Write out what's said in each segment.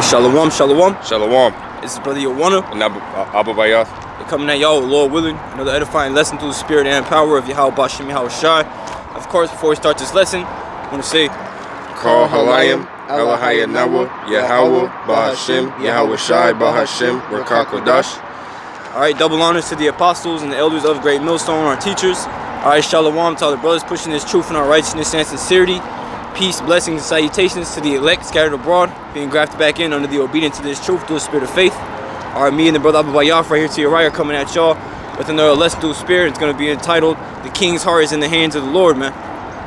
Hey, Shalom, Shalom. Shalom. This is Brother Yowana. And Abu Bayath. We're coming at y'all with Lord willing, another edifying lesson through the spirit and power of Yahweh Bashem Yahweh Shai. Of course, before we start this lesson, I want to say, Kol Halayim, Elahaya Nawa, Yahweh, Bahashem, Yahweh Shai, Bahashem, Rakakodash. Alright, double honors to the apostles and the elders of Great Millstone, our teachers. Alright, Shalom to all the brothers pushing this truth and our righteousness and sincerity. Peace, blessings, and salutations to the elect scattered abroad, being grafted back in under the obedience to this truth through the spirit of faith. Alright, me and the brother Abu Bayath right here to your right are coming at y'all with another lesson through the spirit. It's going to be entitled, The King's Heart is in the Hands of the Lord, man.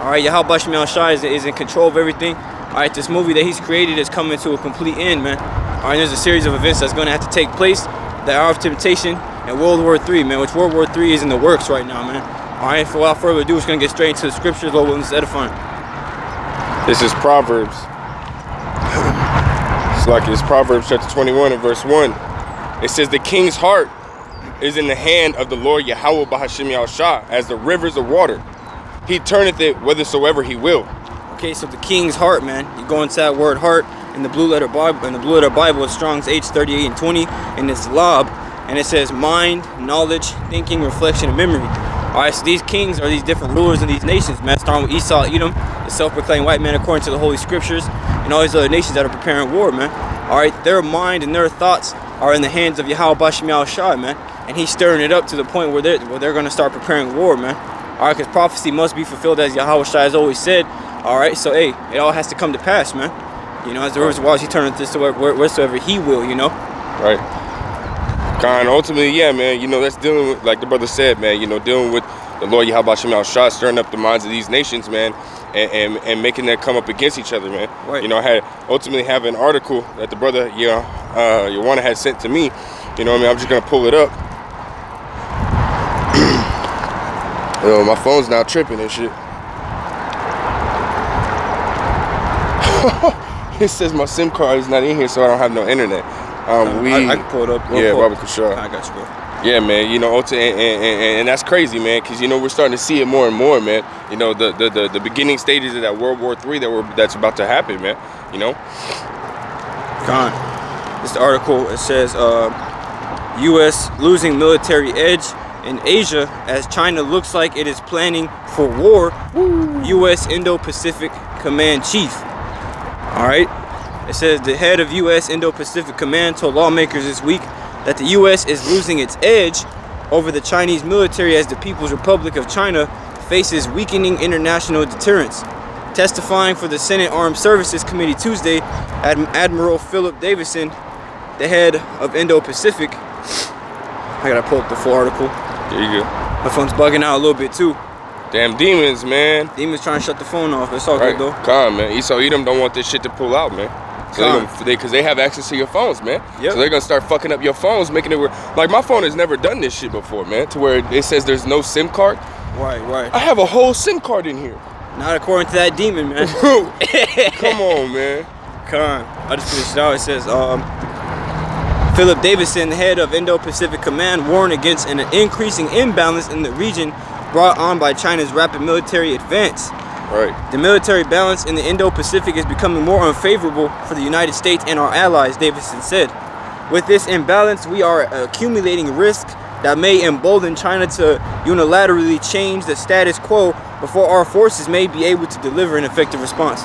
Alright, Yahweh Bashem Yahweh Shai is in control of everything. Alright, this movie that he's created is coming to a complete end, man. Alright, there's a series of events that's going to have to take place. The Hour of Temptation and World War III, man, which World War III is in the works right now, man. Alright, without further ado, we're just going to get straight into the scriptures. Lord willing, it's edifying. This is Proverbs. It's Proverbs chapter 21 and verse 1. It says, the king's heart is in the hand of the Lord Yahweh Bahashem Yahweh Shai, as the rivers of water. He turneth it whithersoever he will. Okay, so the king's heart, man. You go into that word heart in the blue letter Bible. In the blue letter Bible, it's Strong's H38 and 20, and it's lob, and it says mind, knowledge, thinking, reflection, and memory. All right, so these kings are these different rulers in these nations, man. Starting with Esau, Edom, the self-proclaimed white man according to the Holy Scriptures, and all these other nations that are preparing war, man. All right, their mind and their thoughts are in the hands of Yahweh Bashem Yahweh Shai, man. And he's stirring it up to the point where they're going to start preparing war, man. All right, because prophecy must be fulfilled as Yahweh Shai has always said. All right, so hey, it all has to come to pass, man. You know, as the rivers of waters, he turneth this to wheresoever he will, you know. Right. Kind ultimately, yeah, man. You know, that's dealing with, like the brother said, man. You know, dealing with the Lord Yahweh Bashem Yahweh Shai, stirring up the minds of these nations, man, and making them come up against each other, man. Right. You know, I had ultimately have an article that the brother, Yowana had sent to me. You know what I mean? I'm just gonna pull it up. My phone's now tripping and shit. It says my SIM card is not in here, so I don't have no internet. I can pull it up. Yeah, Baba Kushar. I got you, bro. Yeah, man. You know, and that's crazy, man, because you know we're starting to see it more and more, man. You know, the beginning stages of that World War III that's about to happen, man. You know. This article, it says U.S. losing military edge in Asia as China looks like it is planning for war. U.S. Indo-Pacific Command Chief. All right. It says the head of U.S. Indo-Pacific Command told lawmakers this week that the U.S. is losing its edge over the Chinese military as the People's Republic of China faces weakening international deterrence. Testifying for the Senate Armed Services Committee Tuesday, Admiral Philip Davidson, the head of Indo-Pacific. I gotta pull up the full article. There you go. My phone's bugging out a little bit too. Damn demons, man. Demons trying to shut the phone off. It's all Right. good though. Calm, man. Esau Edom don't want this shit to pull out, man. So because they have access to your phones, man. Yep. So they're gonna start fucking up your phones, making it like my phone has never done this shit before, man. To where it says there's no SIM card. Right. I have a whole SIM card in here. Not according to that demon, man. Come on, man. I just finished it out. It says, Philip Davidson, head of Indo-Pacific Command, warned against an increasing imbalance in the region brought on by China's rapid military advance. Right. The military balance in the Indo-Pacific is becoming more unfavorable for the United States and our allies, Davidson said. With this imbalance, we are accumulating risk that may embolden China to unilaterally change the status quo before our forces may be able to deliver an effective response.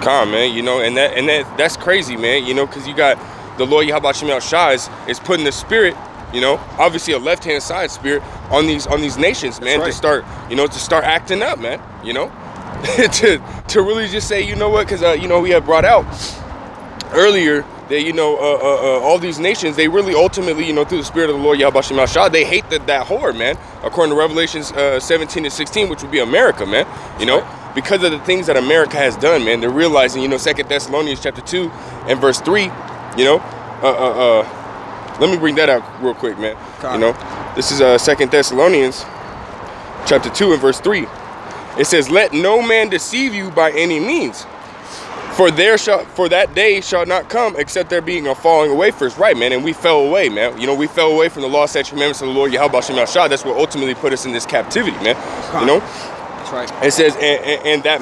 Calm, man. You know, and that's crazy, man. You know, because you got the Lord Yahweh Bashem Yahweh Shai is putting the spirit, you know, obviously a left-hand side spirit on these nations, man, right. to start acting up, man. You know, to really just say, you know what, because you know, we had brought out earlier that, you know, all these nations, they really ultimately, you know, through the spirit of the Lord Yahweh Bashem Yahweh Shai, they hate that whore, man, according to Revelations 17 and 16, which would be America, man. You know, because of the things that America has done, man. They're realizing, you know, 2 Thessalonians chapter 2 and verse 3, you know, let me bring that out real quick, man. You know, this is 2 Thessalonians chapter 2 and verse 3. It says, let no man deceive you by any means, for that day shall not come except there being a falling away first. Right, man. And we fell away, man. You know, we fell away from the law, statutes, commandments of the Lord Yahweh Bashem Yahweh Shai. That's what ultimately put us in this captivity, man. You know. That's right. It says, and that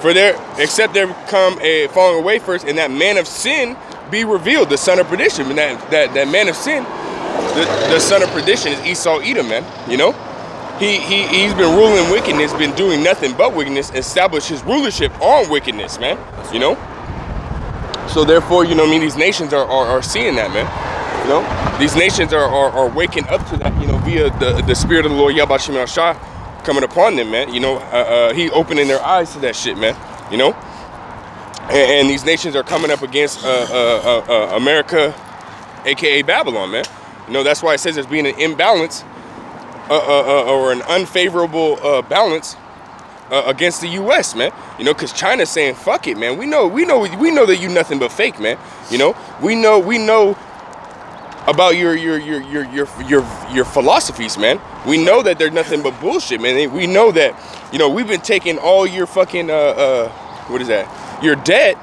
except there come a falling away first, and that man of sin be revealed, the son of perdition. And that man of sin, the son of perdition is Esau Edom, man. You know, he's been ruling wickedness, been doing nothing but wickedness, established his rulership on wickedness, man. You know, so therefore, you know, I mean, these nations are seeing that, man. You know, these nations are waking up to that, you know, via the spirit of the Lord Yahweh Shem Shah coming upon them, man. You know, he opening their eyes to that shit, man. You know, and these nations are coming up against America, aka Babylon, man. You know, that's why it says there's being an imbalance or an unfavorable balance against the U.S., man. You know, because China's saying, "Fuck it, man. We know that you nothing but fake, man. You know, we know about your philosophies, man. We know that they're nothing but bullshit, man. We know that, you know, we've been taking all your fucking what is that? Your debt,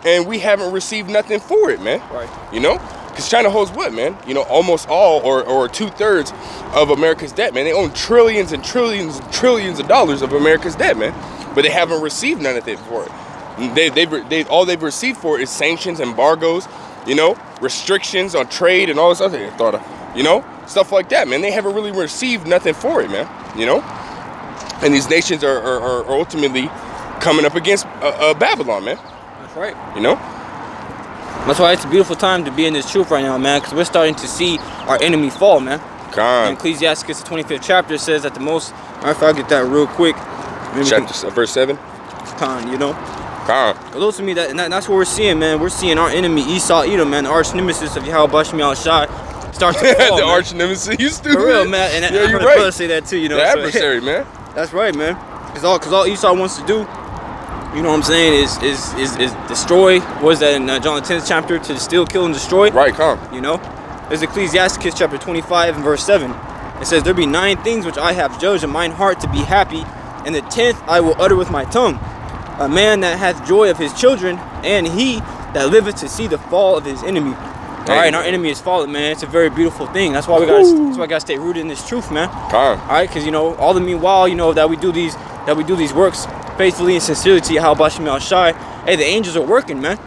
and we haven't received nothing for it, man. Right. You know, because China holds what, man? You know, almost all or 2/3 of America's debt, man. They own trillions and trillions and trillions of dollars of America's debt, man. But they haven't received none of it for it. All they've received for it is sanctions, embargoes, you know, restrictions on trade and all this other thought, you know, stuff like that, man. They haven't really received nothing for it, man. You know, and these nations are ultimately coming up against Babylon, man. That's right. You know, that's why it's a beautiful time to be in this truth right now, man, because we're starting to see our enemy fall, man. In Ecclesiastes, the 25th chapter, says that the most. If I get that real quick. Chapter verse 7. You know. Those to me, that's what we're seeing, man. We're seeing our enemy Esau Edom, man, the arch nemesis of Yahweh Shem Shai, start to fall. The arch nemesis, you stupid. For real, man. And yeah, I heard a brother say that too, you know. The adversary, man. That's right, man. Cause all Esau wants to do, you know what I'm saying, is destroy. What is that in John the 10th chapter? To steal, kill, and destroy. Right, come. You know, there's Ecclesiastes chapter 25 and verse 7. It says, "There be 9 things which I have judged in mine heart to be happy, and the 10th I will utter with my tongue. A man that hath joy of his children, and he that liveth to see the fall of his enemy." All right, and our enemy is fallen, man. It's a very beautiful thing. That's why we gotta stay rooted in this truth, man. All right, because you know, all the meanwhile, you know, that we do these works faithfully and sincerely to Yahweh Shem Shai. Hey, the angels are working, man.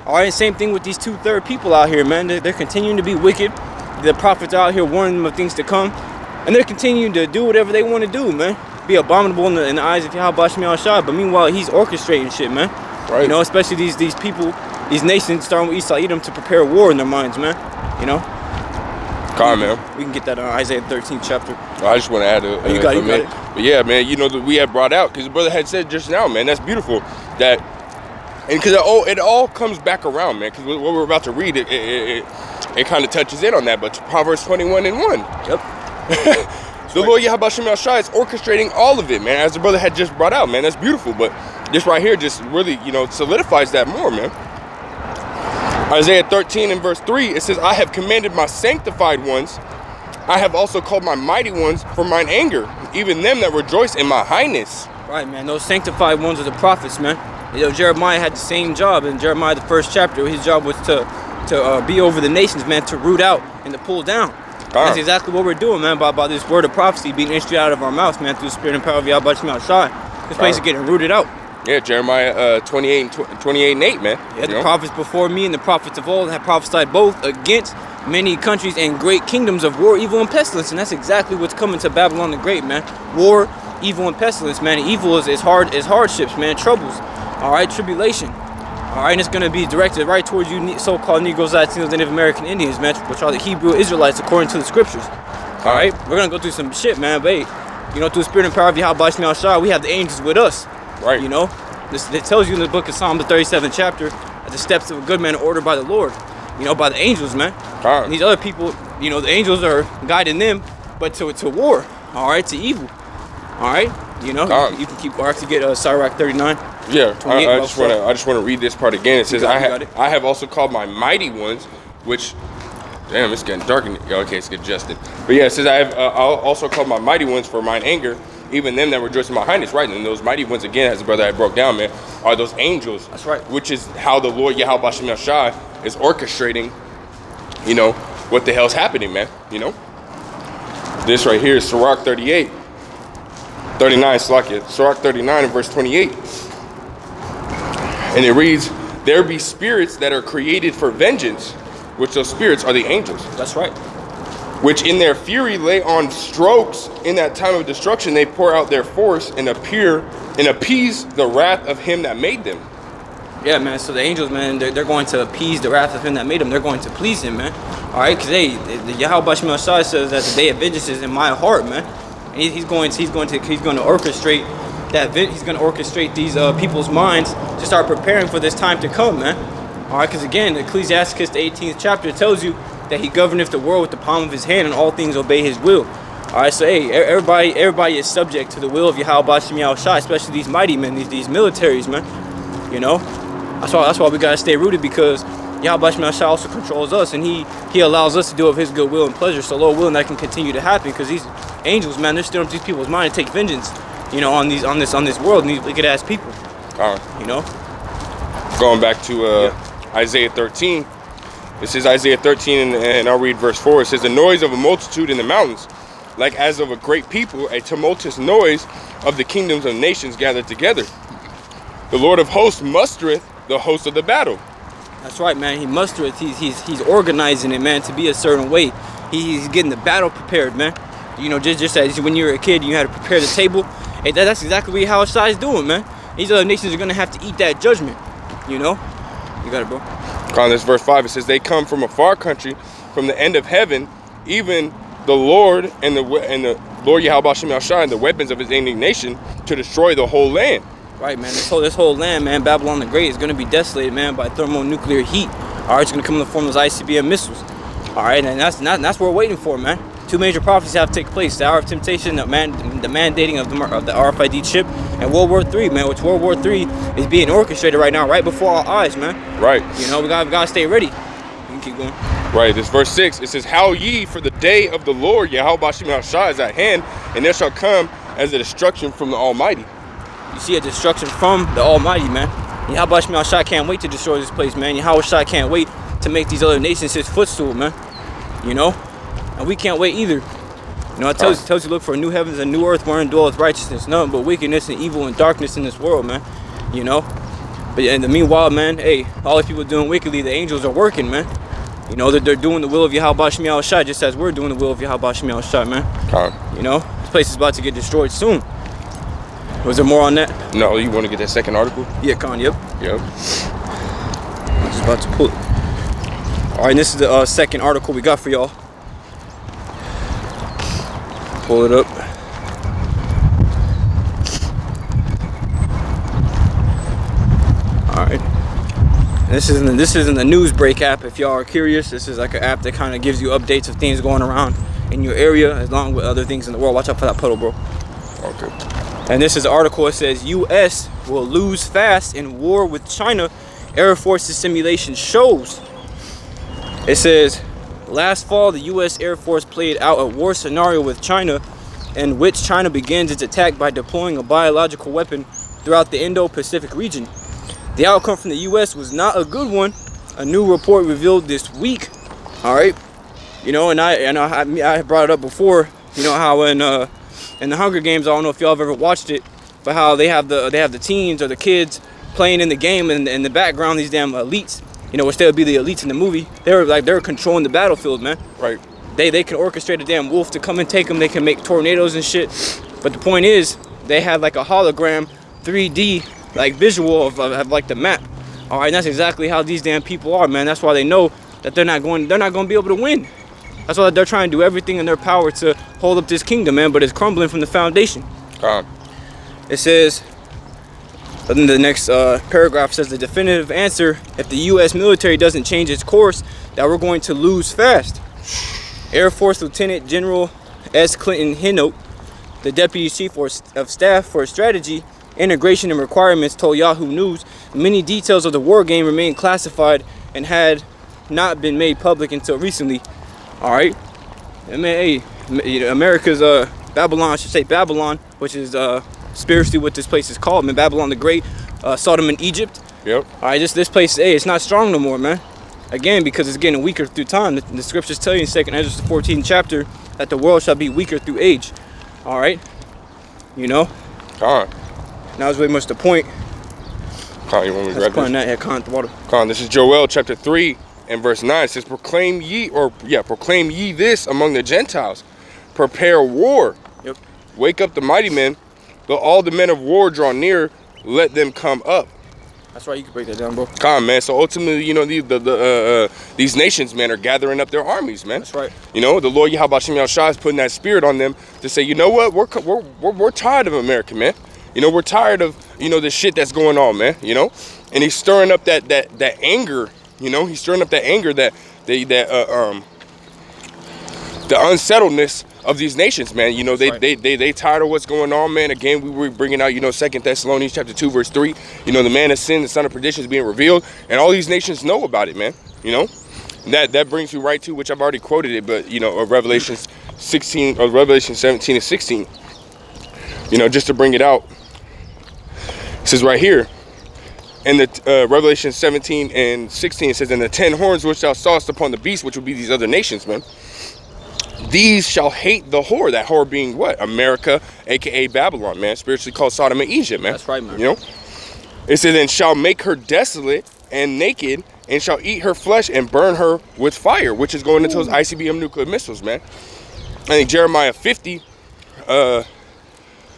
All right, same thing with these 2/3 people out here, man. They're continuing to be wicked. The prophets are out here warning them of things to come, and they're continuing to do whatever they want to do, man. Be abominable in the eyes of Yahweh Shem Shai, but meanwhile, he's orchestrating shit, man. Right. You know, especially these people, these nations, starting with Esau Edom, to prepare war in their minds, man. You know. Man. We can get that on Isaiah 13th chapter. I just want to add you got it. But yeah, man, you know, we had brought out, because the brother had said just now, man, that's beautiful. That, and because it all comes back around, man, because what we're about to read, it kind of touches in on that, but Proverbs 21 and 1. Yep. The Lord Yahweh Shem Shai is orchestrating all of it, man, as the brother had just brought out, man. That's beautiful, but this right here just really, you know, solidifies that more, man. Isaiah 13 and verse 3, it says, "I have commanded my sanctified ones. I have also called my mighty ones for mine anger, even them that rejoice in my highness." Right, man. Those sanctified ones are the prophets, man. You know, Jeremiah had the same job in Jeremiah, the 1st chapter. His job was to be over the nations, man, to root out and to pull down. That's exactly what we're doing, man, by this word of prophecy being issued out of our mouths, man, through the spirit and power of Yahweh Shem Shai. This place is getting rooted out. Yeah, Jeremiah 28 and 8, man. Yeah, the prophets before me and the prophets of old have prophesied both against many countries and great kingdoms of war, evil, and pestilence. And that's exactly what's coming to Babylon the Great, man. War, evil, and pestilence, man. Evil is hardships, man, troubles. All right, tribulation. All right, and it's going to be directed right towards you so-called Negroes, Latinos, Native American Indians, man, which are the Hebrew Israelites according to the scriptures. All right, we're going to go through some shit, man, but, you know, through the spirit and power of Yahweh Shem Shai, we have the angels with us. Right. You know, it tells you in the book of Psalm, the 37th chapter, that the steps of a good man are ordered by the Lord, you know, by the angels, man. And these other people, you know, the angels are guiding them, but to war, all right, to evil. All right, you know, you can keep to get Sirach 39. Yeah, I just want to read this part again. It says, I have also called my mighty ones, which, damn, it's getting dark. Okay, it's adjusted. But yeah, it says, I'll also called my mighty ones for mine anger, even them that rejoice in my highness. Right, and those mighty ones, again, as the brother I broke down, man, are those angels. That's right. Which is how the Lord Yahweh Shem Shai is orchestrating, you know, what the hell's happening, man, you know. This right here is Sirach 39, Sirach 39 and verse 28. And it reads, there be spirits that are created for vengeance, which those spirits are the angels, That's right. which in their fury lay on strokes in that time of destruction. They pour out their force and appease the wrath of him that made them. Yeah, man. So the angels, man, they're going to appease the wrath of him that made them. They're going to please him, man. All right, because the Yahweh Shema Shai says that the day of vengeance is in my heart, man. And he's going to orchestrate that. He's going to orchestrate these people's minds to start preparing for this time to come, man. All right, because again, Ecclesiasticus, the 18th chapter, tells you that he governeth the world with the palm of his hand, and all things obey his will. All right, so hey, everybody is subject to the will of Yahweh Shema Shai, especially these mighty men, these militaries, man. You know. That's why we gotta stay rooted, because Yahweh Shema Shai also controls us, and he allows us to do of his good will and pleasure. So Lord willing, that can continue to happen, because these angels, man, they're stirring up these people's mind to take vengeance, you know, on this world and these wicked ass people. You know. Going back to Isaiah 13. This is Isaiah 13, and I'll read verse 4. It says, the noise of a multitude in the mountains, like as of a great people, a tumultuous noise of the kingdoms of nations gathered together. The Lord of hosts mustereth the host of the battle. That's right, man. He mustereth. He's organizing it, man, to be a certain way. He's getting the battle prepared, man. You know, just as when you were a kid, you had to prepare the table. Hey, that's exactly what Shai is doing, man. These other nations are gonna have to eat that judgment. You know. You got it, bro. On this verse 5, it says, they come from a far country, from the end of heaven, even the Lord and the Lord Yahweh Shema Shai, and the weapons of his indignation, to destroy the whole land. Right, man. This whole land, man, Babylon the Great, is going to be desolated, man, by thermonuclear heat. All right, it's going to come in the form of those ICBM missiles. All right, and that's what we're waiting for, man. Two major prophecies have to take place: the hour of temptation, the mandating of the RFID chip, and World War III, man. Which World War III is being orchestrated right now, right before our eyes, man. Right. You know, we gotta stay ready. You can keep going. Right. This verse 6, it says, "Howl ye, for the day of the Lord Yahweh Shema Shai is at hand, and there shall come as a destruction from the Almighty." You see a destruction from the Almighty, man. Yahweh Shema Shai can't wait to destroy this place, man. Yahweh Shai can't wait to make these other nations his footstool, man. You know, and we can't wait either. You know, it tells you look for new heavens and new earth wherein dwelleth righteousness, nothing but wickedness and evil and darkness in this world, man. You know, but in the meanwhile, man, hey, all the people doing wickedly, the angels are working, man. You know, they're doing the will of Yahweh Shema Shai, just as we're doing the will of Yahweh Shema Shai, man. You know, this place is about to get destroyed soon. Was there more on that? No, you want to get that second article? Yeah, Con, yep. Yep. I'm just about to pull it. All right, and this is the second article we got for y'all. Pull it up. All right. This isn't the news break app. If y'all are curious, this is like an app that kind of gives you updates of things going around in your area, along with other things in the world. Watch out for that puddle, bro. Okay. And this is an article. It says U.S. will lose fast in war with China. Air Force's simulation shows. It says, last fall, the U.S. Air Force played out a war scenario with China, in which China begins its attack by deploying a biological weapon throughout the Indo-Pacific region. The outcome from the U.S. was not a good one. A new report revealed this week. All right, you know, and I brought it up before. You know how in the Hunger Games, I don't know if y'all have ever watched it, but how they have the teens or the kids playing in the game, and in the background these damn elites, you know, which they would be the elites in the movie. They're controlling the battlefield, man. Right. They can orchestrate a damn wolf to come and take them. They can make tornadoes and shit. But the point is, they had like a hologram 3D like visual of like the map. All right, and that's exactly how these damn people are, man. That's why they know that they're not going to be able to win. That's why they're trying to do everything in their power to hold up this kingdom, man, but it's crumbling from the foundation. It says, in the next paragraph says, the definitive answer, if the U.S. military doesn't change its course, that we're going to lose fast. Air Force Lieutenant General S. Clinton Hinote, the Deputy Chief of Staff for Strategy, Integration and Requirements, told Yahoo News many details of the war game remain classified and had not been made public until recently. All right, I mean, hey, America's Babylon, I should say Babylon, which is spiritually what this place is called, man. Babylon the Great, Sodom and Egypt. Yep. All right, this place, hey, it's not strong no more, man. Again, because it's getting weaker through time. The scriptures tell you in 2nd Ezra, the 14th chapter, that the world shall be weaker through age. All right, you know. Now is very much the point. Con, you want me to grab Pouring this? that, yeah, con, the water. Con, this is Joel chapter 3 and verse 9. It says, proclaim ye this among the Gentiles. Prepare war. Yep. Wake up the mighty men. Let all the men of war draw near. Let them come up. That's right, you can break that down, bro. Con, man. So ultimately, you know, these nations, man, are gathering up their armies, man. That's right. You know, the Lord Yahweh Shem Yahushua is putting that spirit on them to say, you know what, we're tired of America, man. You know, we're tired of, you know, the shit that's going on, man. You know, and he's stirring up that anger. You know, he's stirring up that anger, the unsettledness of these nations, man. You know, they tired of what's going on, man. Again, we were bringing out, you know, 2 Thessalonians chapter 2 verse 3. You know, the man of sin, the son of perdition is being revealed, and all these nations know about it, man. You know, that brings you right to, which I've already quoted it, but you know, Revelation 16 or Revelation 17 and 16. You know, just to bring it out, it says right here. In the Revelation 17 and 16, it says, and the 10 horns which thou sawest upon the beast, which will be these other nations, man, these shall hate the whore. That whore being what? America, aka Babylon, man. Spiritually called Sodom and Egypt, man. That's right, man. You know? It says, and shall make her desolate and naked, and shall eat her flesh and burn her with fire, which is going into those ICBM nuclear missiles, man. I think Jeremiah 50,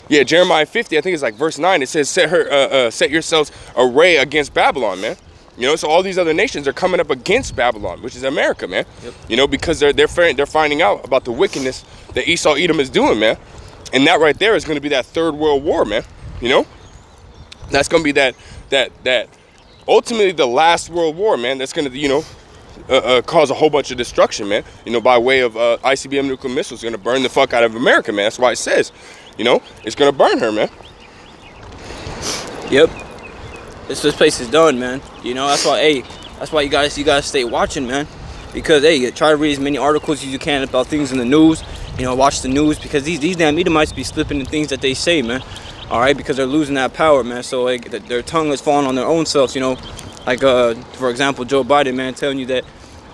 Jeremiah 50, I think it's like verse 9. It says, set yourselves array against Babylon, man. You know, so all these other nations are coming up against Babylon, which is America, man. Yep. You know, because they're finding out about the wickedness that Esau Edom is doing, man. And that right there is going to be that third world war, man. You know, that's going to be that ultimately the last world war, man. That's going to, you know, cause a whole bunch of destruction, man. You know, by way of ICBM nuclear missiles, going to burn the fuck out of America, man. That's why it says, you know, it's going to burn her, man. Yep. This place is done, man. You know, that's why you guys stay watching, man. Because hey, you try to read as many articles as you can about things in the news. You know, watch the news, because these damn Edomites be slipping in things that they say, man. All right, because they're losing that power, man. So like, their tongue is falling on their own selves. You know, like for example, Joe Biden, man, telling you that,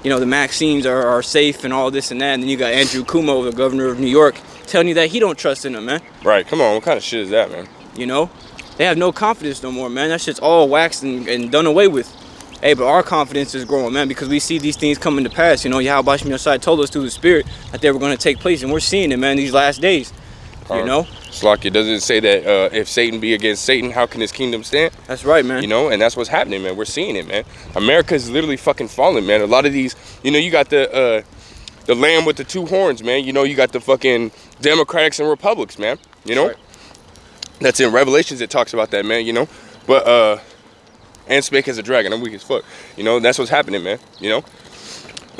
you know, the vaccines are safe and all this and that, and then you got Andrew Cuomo, the governor of New York, telling you that he don't trust in them, man. Right. Come on. What kind of shit is that, man? You know, they have no confidence no more, man. That shit's all waxed and done away with. Hey, but our confidence is growing, man, because we see these things coming to pass. You know, Yahweh Shem Yahushua told us through the Spirit that they were going to take place, and we're seeing it, man, these last days. You know? Slaki, doesn't it say that if Satan be against Satan, how can his kingdom stand? That's right, man. You know, and that's what's happening, man. We're seeing it, man. America's literally fucking falling, man. A lot of these, you know, you got the lamb with the two horns, man. You know, you got the fucking Democrats and Republics, man. You know? Right. That's in Revelations, it talks about that, man, you know? But, and spake as a dragon. I'm weak as fuck. You know, that's what's happening, man. You know?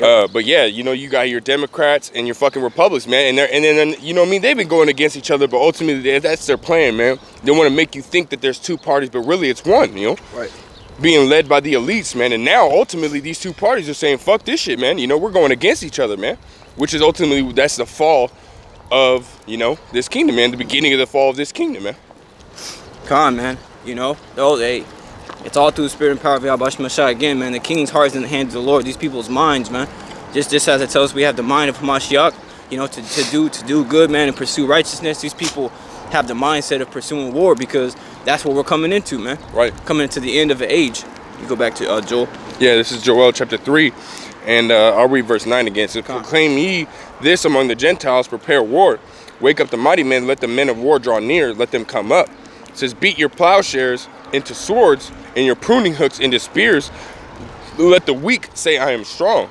Yep. But yeah, you know, you got your Democrats and your fucking Republicans, man, and then you know what I mean, they've been going against each other, but ultimately that's their plan, man. They want to make you think that there's two parties, but really it's one, you know? Right. Being led by the elites, man, and now ultimately these two parties are saying, fuck this shit, man. You know, we're going against each other, man. Which is ultimately, that's the fall of, you know, this kingdom, man. The beginning of the fall of this kingdom, man. Come on, man. You know, hey, it's all through the spirit and power of Yahweh Shem Yahushua. Again, man, the king's heart is in the hands of the Lord. These people's minds, man. Just as it tells us, we have the mind of Hamashiach, you know, to do good, man, and pursue righteousness. These people have the mindset of pursuing war, because that's what we're coming into, man. Right. Coming into the end of the age. You go back to Joel. Yeah, this is Joel chapter 3, and I'll read verse 9 again. It says, proclaim ye this among the Gentiles, prepare war. Wake up the mighty men, let the men of war draw near, let them come up. It says, beat your plowshares into swords and your pruning hooks into spears. Let the weak say, I am strong.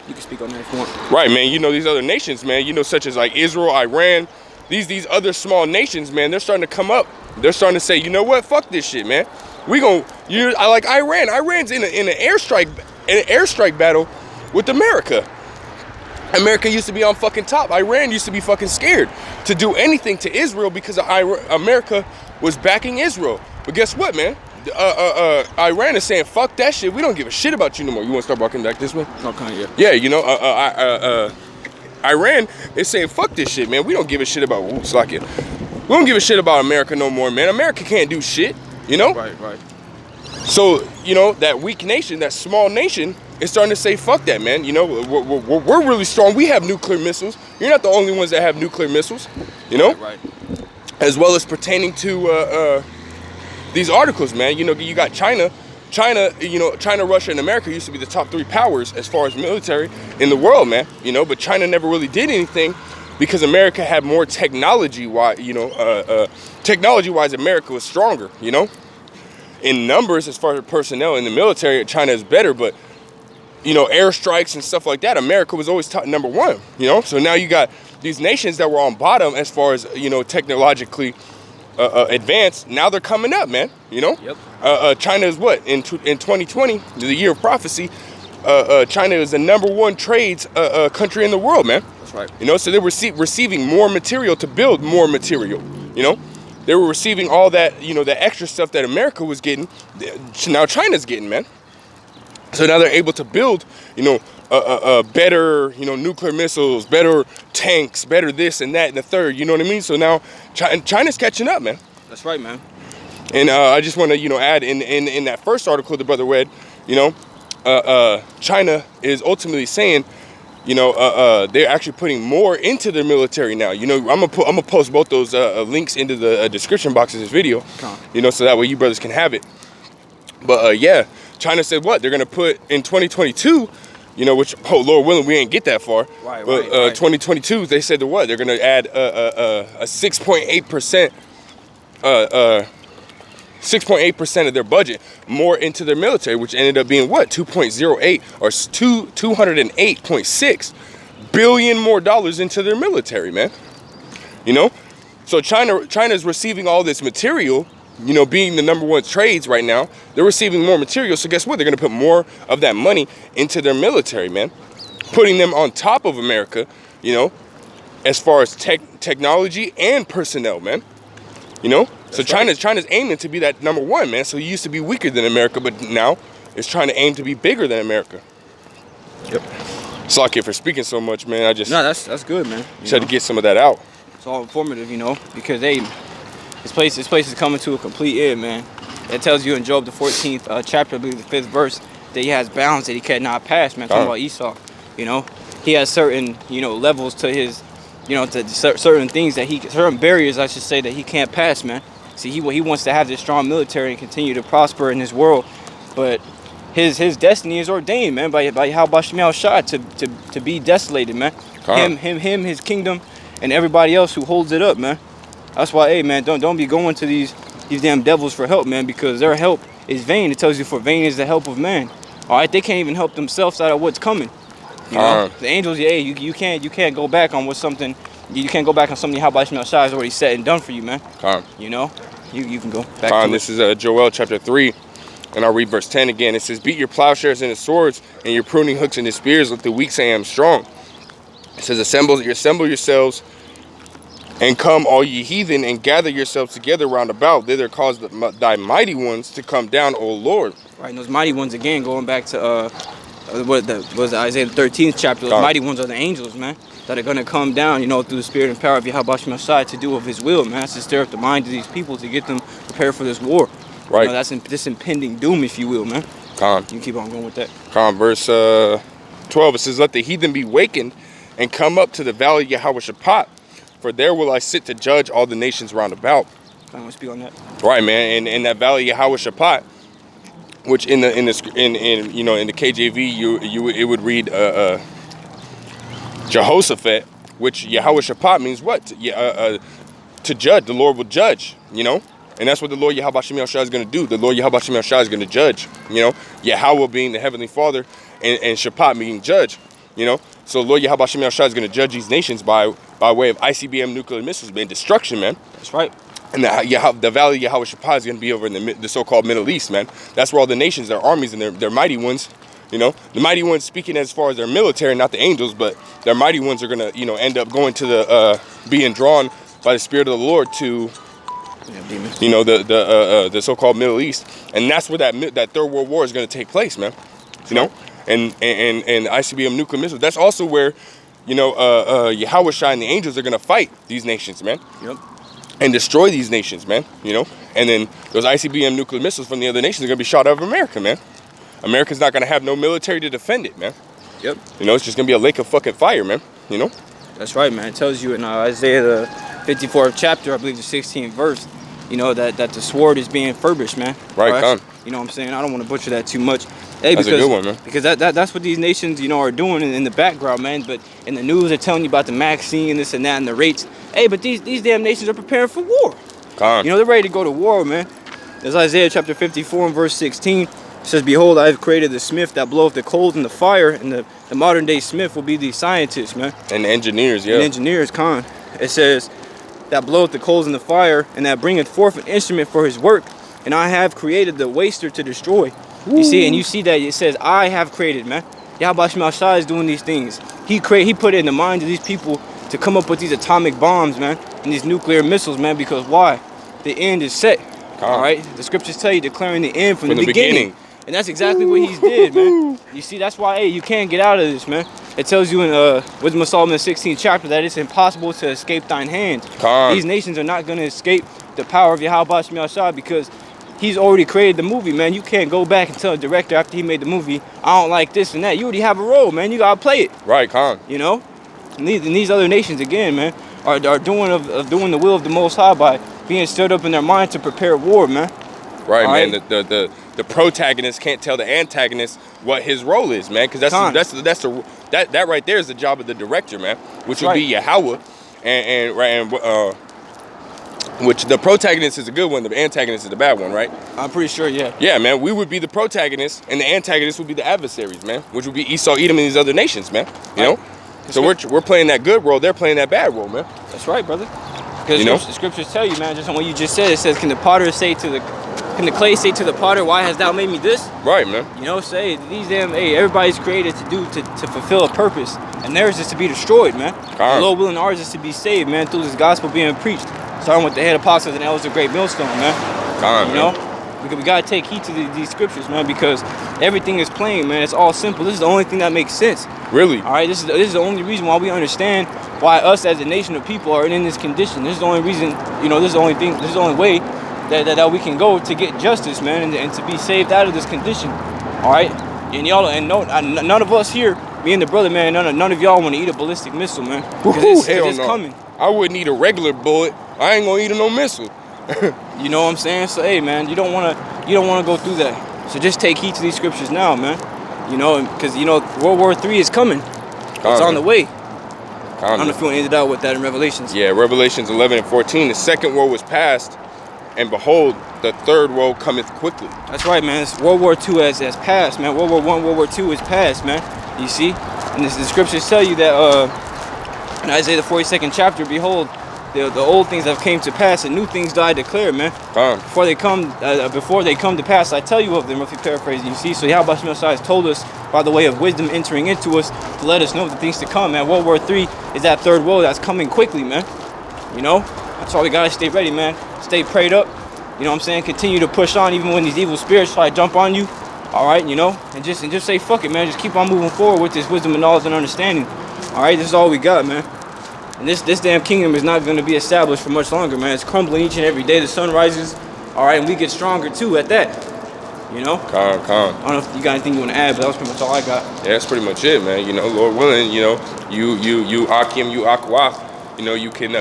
You can speak on that if you want. Right, man. You know, these other nations, man, you know, such as like Israel, Iran, these other small nations, man, they're starting to come up. They're starting to say, you know what? Fuck this shit, man. I like Iran. Iran's in an airstrike battle with America. America used to be on fucking top. Iran used to be fucking scared to do anything to Israel because America was backing Israel. But guess what, man? Iran is saying, fuck that shit. We don't give a shit about you no more. You want to start walking back this way? Okay, yeah. Yeah, you know, Iran is saying, fuck this shit, man. We don't give a shit about, we don't give a shit about America no more, man. America can't do shit, you know? Right. So, you know, that weak nation, that small nation is starting to say, fuck that, man. You know, we're really strong. We have nuclear missiles. You're not the only ones that have nuclear missiles, you know? Right. As well as pertaining to these articles, man. You know, you got China, Russia, and America used to be the top 3 powers as far as military in the world, man. You know, but China never really did anything because America had more technology-wise. You know, technology-wise, America was stronger. You know, in numbers as far as personnel in the military, China is better, but you know, airstrikes and stuff like that, America was always top number 1. You know, so now you got these nations that were on bottom as far as, you know, technologically advanced. Now they're coming up, man. You know, China is what in 2020, the year of prophecy. China is the number 1 trades country in the world, man. That's right. You know, so they were receiving more material to build more material. You know, they were receiving all that, you know, the extra stuff that America was getting. Now China's getting, man. So now they're able to build, you know, better, you know, nuclear missiles, better tanks, better this and that and the third. You know what I mean? So now China's catching up, man. That's right, man. And I just want to, you know, add in that first article the brother read, you know, China is ultimately saying, you know, they're actually putting more into their military now. You know, I'm gonna post both those links into the description box of this video, you know, so that way you brothers can have it. But yeah. China said what? They're going to put in 2022, you know, which, oh, Lord willing, we ain't get that far. Right, but right. 2022, they said to what? They're going to add a 6.8%, 6.8% of their budget more into their military, which ended up being what? 2.08 or 208.6 billion more dollars into their military, man. You know? So China's receiving all this material. You know, being the number 1 trades right now, they're receiving more material. So guess what? They're going to put more of that money into their military, man. Putting them on top of America, you know, as far as technology and personnel, man. You know? So China's aiming to be that number 1, man. So it used to be weaker than America, but now it's trying to aim to be bigger than America. Yep. Sorry for speaking so much, man. No, that's good, man. Just had to get some of that out. It's all informative, you know, because this place is coming to a complete end, man. It tells you in Job the 14th chapter, I believe the 5th verse, that he has bounds that he cannot pass, man. Talking about Esau, you know, he has certain, you know, levels to his, you know, to certain things that certain barriers, I should say, that he can't pass, man. See, he wants to have this strong military and continue to prosper in this world, but his destiny is ordained, man, by Yahweh Shemel Shah to be desolated, man. Him, his kingdom, and everybody else who holds it up, man. That's why, hey, man, don't be going to these damn devils for help, man, because their help is vain. It tells you for vain is the help of man. All right, they can't even help themselves out of what's coming. You know, the angels, hey, you can't go back on something Yahweh Shemel Shah has already said and done for you, man. You know, you can go back to this is Joel chapter 3, and I'll read verse 10 again. It says, beat your plowshares into swords and your pruning hooks into spears. Let the weak say, I am strong. It says, assemble yourselves and come, all ye heathen, and gather yourselves together round about. Thither cause thy mighty ones to come down, O Lord. Right, and those mighty ones, again, going back to Isaiah the 13th chapter, those mighty ones are the angels, man, that are going to come down, you know, through the spirit and power of Yahweh Shemel Shah to do of his will, man. That's to stir up the minds of these people to get them prepared for this war. Right. You know, that's this impending doom, if you will, man. You can keep on going with that. Verse 12, it says, let the heathen be wakened and come up to the valley of Yahweh Shaphat. For there will I sit to judge all the nations round about. I want to speak on that. Right, man. And that valley of Yahweh Shaphat, which in the KJV it would read Jehoshaphat, which Yahweh Shaphat means what? To judge. The Lord will judge. You know, and that's what the Lord Yahweh Shemel Shah is going to do. The Lord Yahweh Shemel Shah is going to judge. You know, Yahweh being the heavenly Father, and Shaphat being judge. You know, so Lord Yahweh Shemel Shah is going to judge these nations by way of ICBM nuclear missiles, man, destruction, man. That's right. And the valley of Yahweh Shaphat is going to be over in the so-called Middle East, man. That's where all the nations, their armies, and their mighty ones, you know, the mighty ones speaking as far as their military, not the angels, but their mighty ones are going to, you know, end up going to the being drawn by the Spirit of the Lord to, you know, the so-called Middle East, and that's where that Third World War is going to take place, man. You know, and ICBM nuclear missiles. That's also where, you know, Yahweh Shai and the angels are going to fight these nations, man. Yep. And destroy these nations, man. You know, and then those ICBM nuclear missiles from the other nations are going to be shot out of America, man. America's not going to have no military to defend it, man. Yep. You know, it's just going to be a lake of fucking fire, man. You know. That's right, man. It tells you in Isaiah the 54th chapter, I believe the 16th verse, you know, that the sword is being furbished, man. Right, Or Khan. you know what I'm saying? I don't want to butcher that too much. Hey, That's a good one, man. Because that's what these nations, you know, are doing in the background, man. But in the news, they're telling you about the vaccine, this and that, and the rates. Hey, but these damn nations are preparing for war. Khan. You know, they're ready to go to war, man. As Isaiah chapter 54 and verse 16 it says, "Behold, I have created the smith that bloweth the coals and the fire," and the modern day smith will be the scientists, man. And the engineers, yeah. And engineers, Khan. It says, "That bloweth the coals and the fire, and that bringeth forth an instrument for his work. And I have created the waster to destroy." You see, and you see that it says, "I have created," man. Yahweh Shema Shai is doing these things. He put it in the minds of these people to come up with these atomic bombs, man, and these nuclear missiles, man. Because why? The end is set. All right. The scriptures tell you declaring the end from the beginning. And that's exactly what he's did, man. You see, that's why, hey, you can't get out of this, man. It tells you in Wisdom of Solomon 16th chapter that it's impossible to escape thine hand. Khan. These nations are not going to escape the power of Yahweh Shema Shai because he's already created the movie, man. You can't go back and tell the director after he made the movie, "I don't like this and that." You already have a role, man. You got to play it. Right, Khan. You know? And these other nations, again, man, are doing doing the will of the Most High by being stirred up in their mind to prepare war, man. Right, All man. right? The protagonist can't tell the antagonist what his role is, man. Because that right there is the job of the director, man. Which would be Yahweh, which the protagonist is a good one, the antagonist is the bad one, right? I'm pretty sure, yeah. Yeah, man. We would be the protagonists, and the antagonists would be the adversaries, man. Which would be Esau, Edom, and these other nations, man. You know. So we're playing that good role. They're playing that bad role, man. That's right, brother. Because the scriptures tell you, man, just on what you just said, it says, can the clay say to the potter, "Why hast thou made me this?" Right, man. You know, say these damn, hey, everybody's created to fulfill a purpose, and theirs is to be destroyed, man. The Lord willing, ours is to be saved, man, through this gospel being preached. Starting with the head apostles and elders of Great Millstone, man. You know, we gotta take heed to these scriptures, man, because everything is plain, man. It's all simple. This is the only thing that makes sense. Really? All right, this is the only reason why we understand why us as a nation of people are in this condition. This is the only reason, you know, this is the only thing, this is the only way that we can go to get justice, man, and to be saved out of this condition. All right, and y'all, and none of us here, me and the brother, man, none of y'all want to eat a ballistic missile, man, because it's coming. I wouldn't eat a regular bullet. I ain't gonna eat no missile. You know what I'm saying? So hey, man, you don't wanna go through that. So just take heed to these scriptures now, man. You know, because you know World War III is coming. It's on the way. I don't know if you want to end it out with that in Revelations. Yeah, Revelations 11 and 14. The second woe was past, and behold, the third woe cometh quickly. That's right, man. It's World War II has passed, man. World War I, World War II is passed, man. You see? And the scriptures tell you that in Isaiah the 42nd chapter, behold, the old things have came to pass, and new things do I declare, man. Before they come to pass, I tell you of them, if you paraphrase. You see? So Yahweh Shema Shai has told us by the way of wisdom entering into us to let us know the things to come, man. World War III is that third woe that's coming quickly, man. You know? That's why we gotta stay ready, man. Stay prayed up. You know what I'm saying? Continue to push on even when these evil spirits try to jump on you. All right, you know? And just say fuck it, man. Just keep on moving forward with this wisdom and knowledge and understanding. All right? This is all we got, man. And this damn kingdom is not going to be established for much longer, man. It's crumbling each and every day. The sun rises, all right, and we get stronger too at that. You know? Calm. I don't know if you got anything you want to add, but that was pretty much all I got. Yeah, that's pretty much it, man. You know, Lord willing, you know, you Akim, you Akwa, you know, you can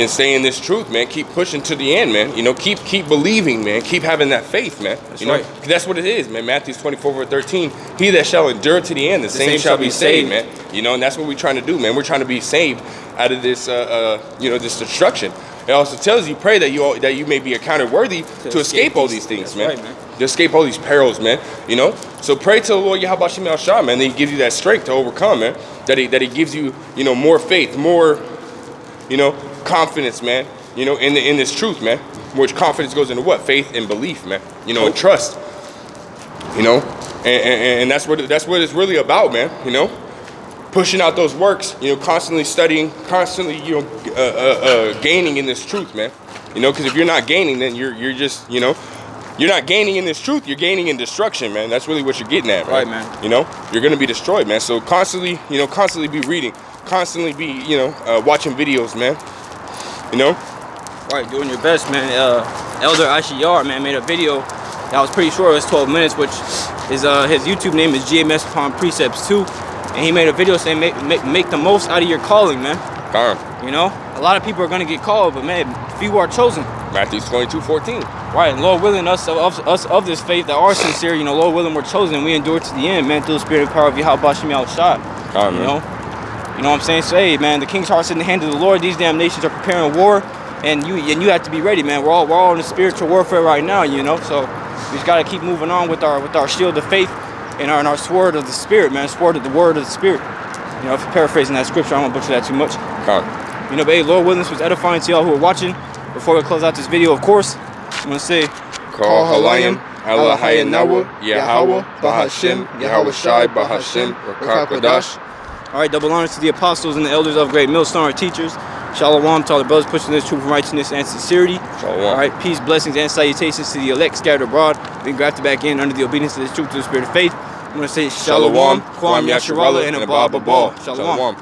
stay in this truth, man. Keep pushing to the end, man. You know, keep believing, man. Keep having that faith, man. That's you know, right. That's what it is, man. Matthew 24:13. He that shall endure to the end, the same shall be saved, man. You know, and that's what we're trying to do, man. We're trying to be saved out of this, you know, this destruction. It also tells you, pray that you may be accounted worthy to escape all these things, man. Right, man. To escape all these perils, man. You know, so pray to the Lord Yahweh Shema Shai, man. That He gives you that strength to overcome, man. That He gives you, you know, more faith, more, you know, confidence, man. You know, in this truth, man. Which confidence goes into what? Faith and belief, man. You know, and trust. You know, and that's what it's really about, man. You know, pushing out those works. You know, constantly studying, constantly, you know, gaining in this truth, man. You know, because if you're not gaining, then you're just, you know, you're not gaining in this truth. You're gaining in destruction, man. That's really what you're getting at, right, man. You know, you're gonna be destroyed, man. So constantly be reading, constantly be, you know, watching videos, man. You know, right, doing your best, man. Elder Ashiyar, man, made a video that I was pretty sure it was 12 minutes, which is his YouTube name is GMS Upon Precepts 2, and he made a video saying make the most out of your calling, man. Calm. You know, a a lot of people are gonna get called, but man, few are chosen. Matthew 22:14. Right, and Lord willing, us of this faith that are sincere, you know, Lord willing, we're chosen and we endure to the end, man, through the spirit and power of Yahweh Bashim Yahushua. You know what I'm saying? So hey, man, the king's heart's in the hand of the Lord. These damn nations are preparing war, and you have to be ready, man. We're all in the spiritual warfare right now, you know. So we just gotta keep moving on with our shield of faith and our sword of the spirit, man. Sword of the word of the spirit. You know, if you're paraphrasing that scripture, I won't butcher that too much. You know, but hey, Lord willing, this was edifying to y'all who are watching. Before we close out this video, of course, I'm gonna say, Call Halayim, Elohai Nawa, Yahweh, Bahashim, Yahweh Shai, Bahashim, Rakakadash. All right, double honors to the apostles and the elders of Great Millstone, our teachers. Shalom to all the brothers pushing this truth, righteousness, and sincerity. Shalom. All right, peace, blessings, and salutations to the elect scattered abroad, being grafted back in under the obedience of this truth to the spirit of faith. I'm gonna say Shalom, Kwam Yasharallah, and Abba Babal. Shalom.